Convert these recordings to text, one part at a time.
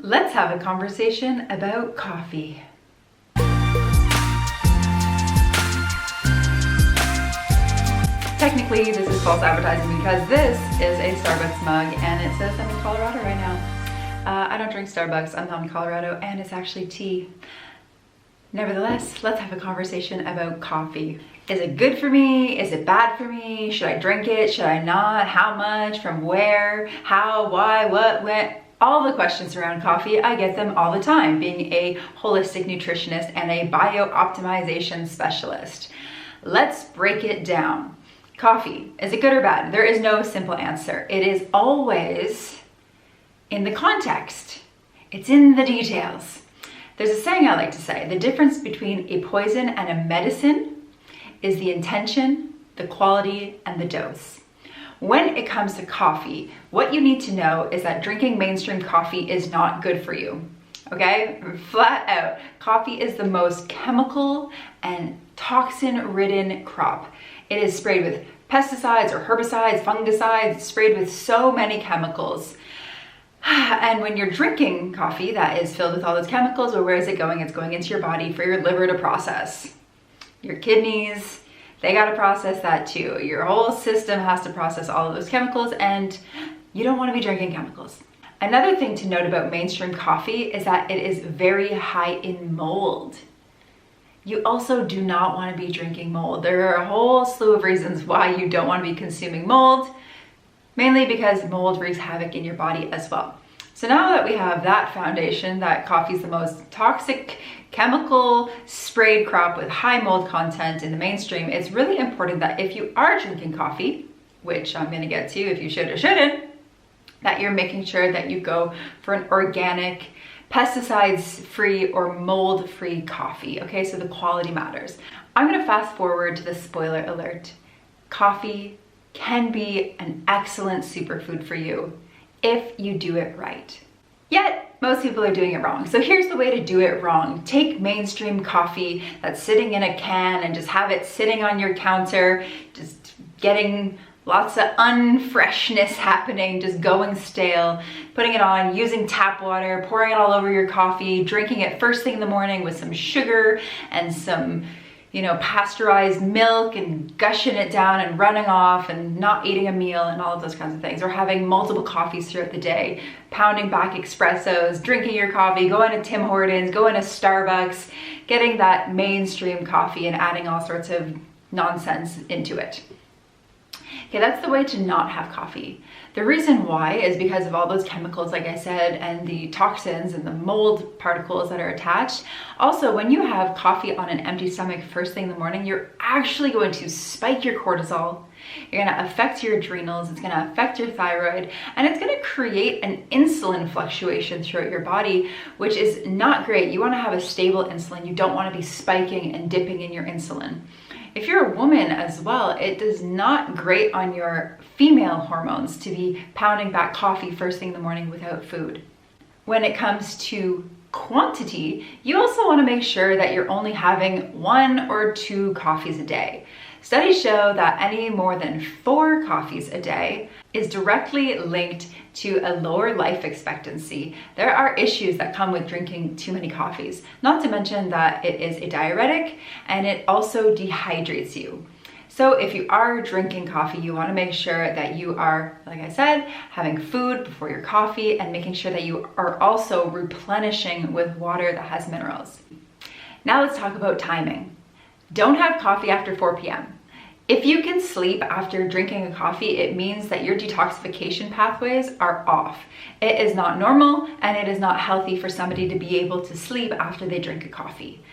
Let's have a conversation about coffee. Technically, this is false advertising because this is a Starbucks mug and it says I'm in Colorado right now. I don't drink Starbucks, I'm not in Colorado, and it's actually tea. Nevertheless, let's have a conversation about coffee. Is it good for me? Is it bad for me? Should I drink it? Should I not? How much? From where? How? Why? What? When? All the questions around coffee, I get them all the time, being a holistic nutritionist and a bio-optimization specialist. Let's break it down. Coffee, is it good or bad? There is no simple answer. It is always in the context. It's in the details. There's a saying I like to say, the difference between a poison and a medicine is the intention, the quality, and the dose. When it comes to coffee, what you need to know is that drinking mainstream coffee is not good for you. Okay? Flat out. Coffee is the most chemical and toxin-ridden crop. It is sprayed with pesticides or herbicides, fungicides, sprayed with so many chemicals. And when you're drinking coffee that is filled with all those chemicals, or where is it going? It's going into your body for your liver to process. Your kidneys, they got to process that too. Your whole system has to process all of those chemicals, and you don't want to be drinking chemicals. Another thing to note about mainstream coffee is that it is very high in mold. You also do not want to be drinking mold. There are a whole slew of reasons why you don't want to be consuming mold, mainly because mold wreaks havoc in your body as well. So now that we have that foundation, that coffee is the most toxic, chemical sprayed crop with high mold content in the mainstream, it's really important that if you are drinking coffee, which I'm gonna get to if you should or shouldn't, that you're making sure that you go for an organic, pesticides-free or mold-free coffee, okay? So the quality matters. I'm gonna fast forward to the spoiler alert. Coffee can be an excellent superfood for you if you do it right. Yet, most people are doing it wrong. So here's the way to do it wrong. Take mainstream coffee that's sitting in a can and just have it sitting on your counter, just getting lots of unfreshness happening, just going stale, putting it on, using tap water, pouring it all over your coffee, drinking it first thing in the morning with some sugar and some pasteurized milk and gushing it down and running off and not eating a meal and all of those kinds of things, or having multiple coffees throughout the day, pounding back espressos, drinking your coffee, going to Tim Hortons, going to Starbucks, getting that mainstream coffee and adding all sorts of nonsense into it. Okay, that's the way to not have coffee. The reason why is because of all those chemicals, like I said, and the toxins and the mold particles that are attached. Also, when you have coffee on an empty stomach first thing in the morning, you're actually going to spike your cortisol. You're going to affect your adrenals, it's going to affect your thyroid, and it's going to create an insulin fluctuation throughout your body, which is not great. You want to have a stable insulin. You don't want to be spiking and dipping in your insulin. If you're a woman as well, it does not grate on your female hormones to be pounding back coffee first thing in the morning without food. When it comes to quantity, you also want to make sure that you're only having 1 or 2 coffees a day. Studies show that any more than 4 coffees a day is directly linked to a lower life expectancy. There are issues that come with drinking too many coffees, not to mention that it is a diuretic and it also dehydrates you. So if you are drinking coffee, you want to make sure that you are, like I said, having food before your coffee and making sure that you are also replenishing with water that has minerals. Now let's talk about timing. Don't have coffee after 4 p.m. If you can sleep after drinking a coffee, it means that your detoxification pathways are off. It is not normal and it is not healthy for somebody to be able to sleep after they drink a coffee.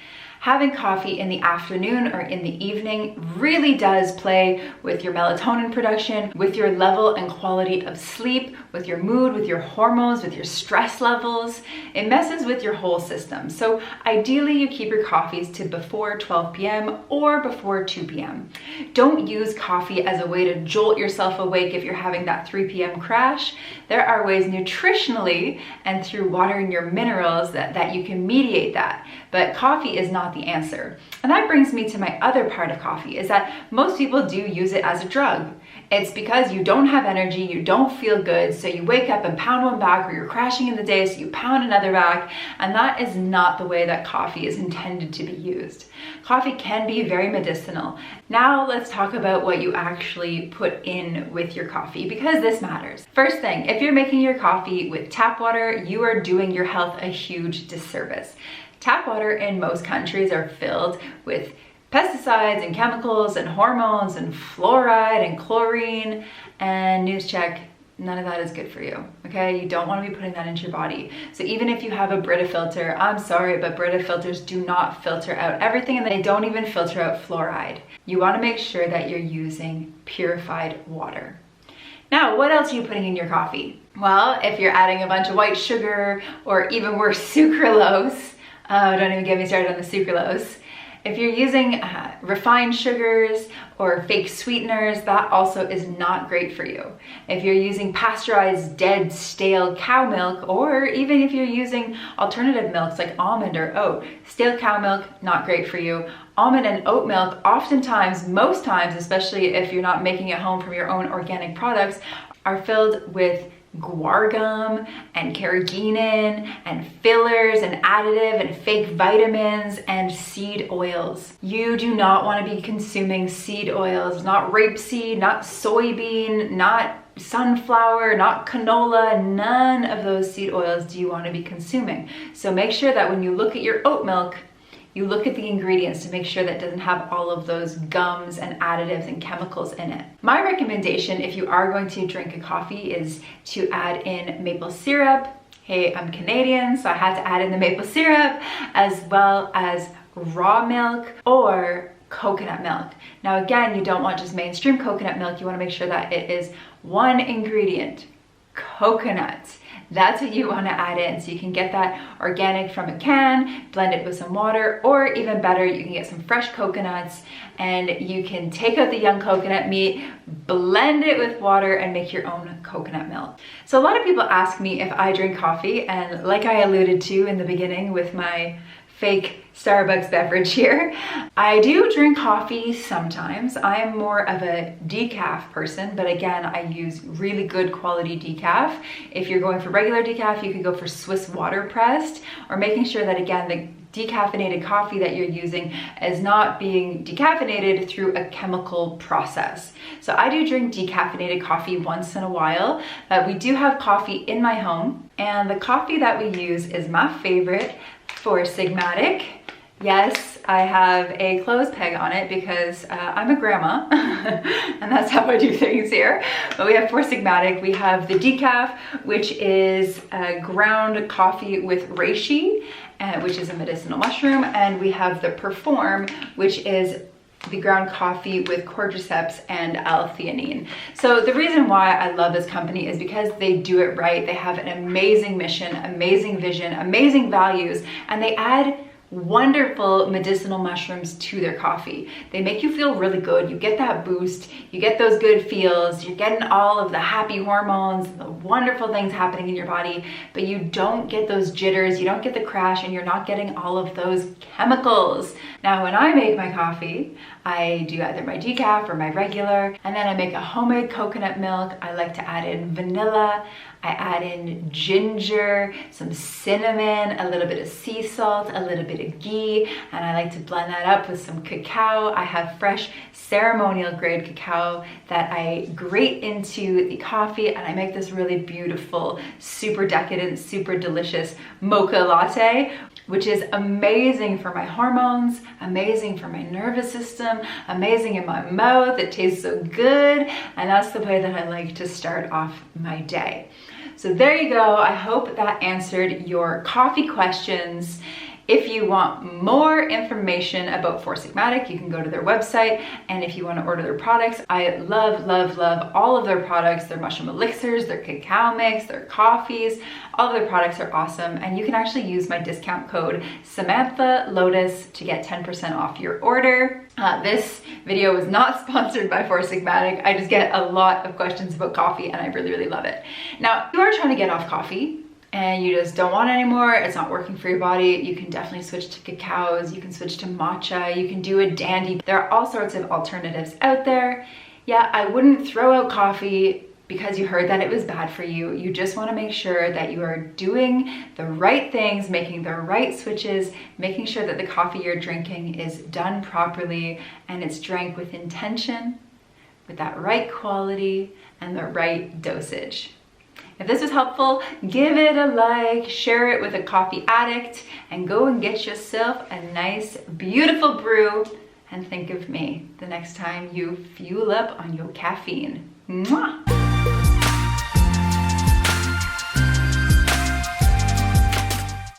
Having coffee in the afternoon or in the evening really does play with your melatonin production, with your level and quality of sleep, with your mood, with your hormones, with your stress levels. It messes with your whole system. So ideally you keep your coffees to before 12 p.m. or before 2 p.m. Don't use coffee as a way to jolt yourself awake if you're having that 3 p.m. crash. There are ways nutritionally and through watering your minerals that you can mediate that. But coffee is not the answer. And that brings me to my other part of coffee, is that most people do use it as a drug. It's because you don't have energy, you don't feel good, so you wake up and pound one back, or you're crashing in the day, so you pound another back, and that is not the way that coffee is intended to be used. Coffee can be very medicinal. Now let's talk about what you actually put in with your coffee, because this matters. First thing, if you're making your coffee with tap water, you are doing your health a huge disservice. Tap water in most countries are filled with pesticides and chemicals and hormones and fluoride and chlorine, and news check, none of that is good for you, okay? You don't want to be putting that into your body. So even if you have a Brita filter, I'm sorry, but Brita filters do not filter out everything, and they don't even filter out fluoride. You want to make sure that you're using purified water. Now, what else are you putting in your coffee? Well, if you're adding a bunch of white sugar, or even worse, sucralose, don't even get me started on the sucralose. If you're using refined sugars or fake sweeteners, that also is not great for you. If you're using pasteurized, dead, stale cow milk, or even if you're using alternative milks like almond or oat, stale cow milk, not great for you. Almond and oat milk, oftentimes, most times, especially if you're not making it home from your own organic products, are filled with guar gum and carrageenan and fillers and additive and fake vitamins and seed oils. You do not want to be consuming seed oils, not rapeseed, not soybean, not sunflower, not canola. None of those seed oils do you want to be consuming. So make sure that when you look at your oat milk, you look at the ingredients to make sure that it doesn't have all of those gums and additives and chemicals in it. My recommendation, if you are going to drink a coffee, is to add in maple syrup. Hey, I'm Canadian, so I had to add in the maple syrup, as well as raw milk or coconut milk. Now again, you don't want just mainstream coconut milk. You want to make sure that it is one ingredient, coconut. That's what you want to add in, so you can get that organic from a can, blend it with some water, or even better, you can get some fresh coconuts and you can take out the young coconut meat, blend it with water, and make your own coconut milk. So a lot of people ask me if I drink coffee, and like I alluded to in the beginning with my fake Starbucks beverage here, I do drink coffee sometimes. I'm more of a decaf person, but again, I use really good quality decaf. If you're going for regular decaf, you could go for Swiss water pressed, or making sure that, again, the decaffeinated coffee that you're using is not being decaffeinated through a chemical process. So I do drink decaffeinated coffee once in a while. We do have coffee in my home, and the coffee that we use is my favorite, Four Sigmatic. Yes, I have a clothes peg on it because I'm a grandma and that's how I do things here. But we have Four Sigmatic. We have the decaf, which is ground coffee with reishi, which is a medicinal mushroom. And we have the Perform, which is the ground coffee with cordyceps and L-theanine. So the reason why I love this company is because they do it right. They have an amazing mission, amazing vision, amazing values, and they add wonderful medicinal mushrooms to their coffee. They make you feel really good. You get that boost, you get those good feels, you're getting all of the happy hormones, the wonderful things happening in your body, but you don't get those jitters, you don't get the crash, and you're not getting all of those chemicals. Now, when I make my coffee, I do either my decaf or my regular, and then I make a homemade coconut milk. I like to add in vanilla, I add in ginger, some cinnamon, a little bit of sea salt, a little bit of ghee, and I like to blend that up with some cacao. I have fresh ceremonial grade cacao that I grate into the coffee, and I make this really beautiful, super decadent, super delicious mocha latte, which is amazing for my hormones, amazing for my nervous system, amazing in my mouth. It tastes so good, and that's the way that I like to start off my day. So there you go. I hope that answered your coffee questions. If you want more information about Four Sigmatic, you can go to their website. And if you want to order their products, I love, love, love all of their products, their mushroom elixirs, their cacao mix, their coffees. All of their products are awesome. And you can actually use my discount code Samantha Lotus to get 10% off your order. This video was not sponsored by Four Sigmatic. I just get a lot of questions about coffee and I really, really love it. Now, if you are trying to get off coffee, and you just don't want it anymore, it's not working for your body, you can definitely switch to cacaos, you can switch to matcha, you can do a dandy. There are all sorts of alternatives out there. Yeah, I wouldn't throw out coffee because you heard that it was bad for you. You just want to make sure that you are doing the right things, making the right switches, making sure that the coffee you're drinking is done properly and it's drank with intention, with that right quality and the right dosage. If this was helpful, give it a like, share it with a coffee addict, and go and get yourself a nice, beautiful brew. And think of me the next time you fuel up on your caffeine. Mwah!